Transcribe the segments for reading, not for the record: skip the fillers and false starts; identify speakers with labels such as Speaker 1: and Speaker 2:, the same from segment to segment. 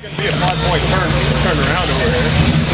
Speaker 1: It's gonna be a 5-point turn around over here.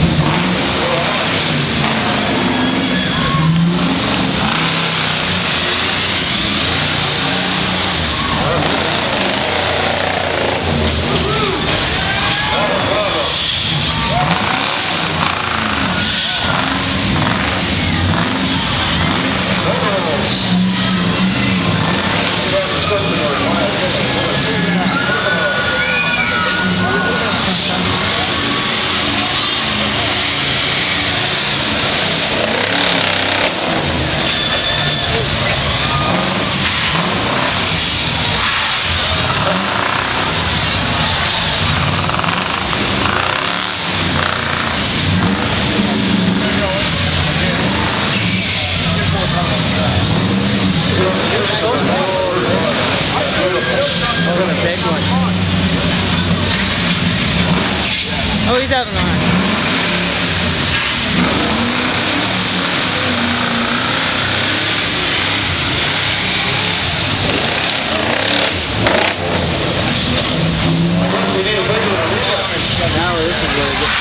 Speaker 2: Oh, he's having on. Now this is where it gets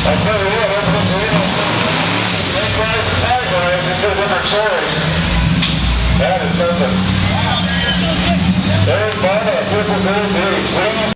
Speaker 3: I tell you what, everyone's in. They guys and categories into different stories. That is something.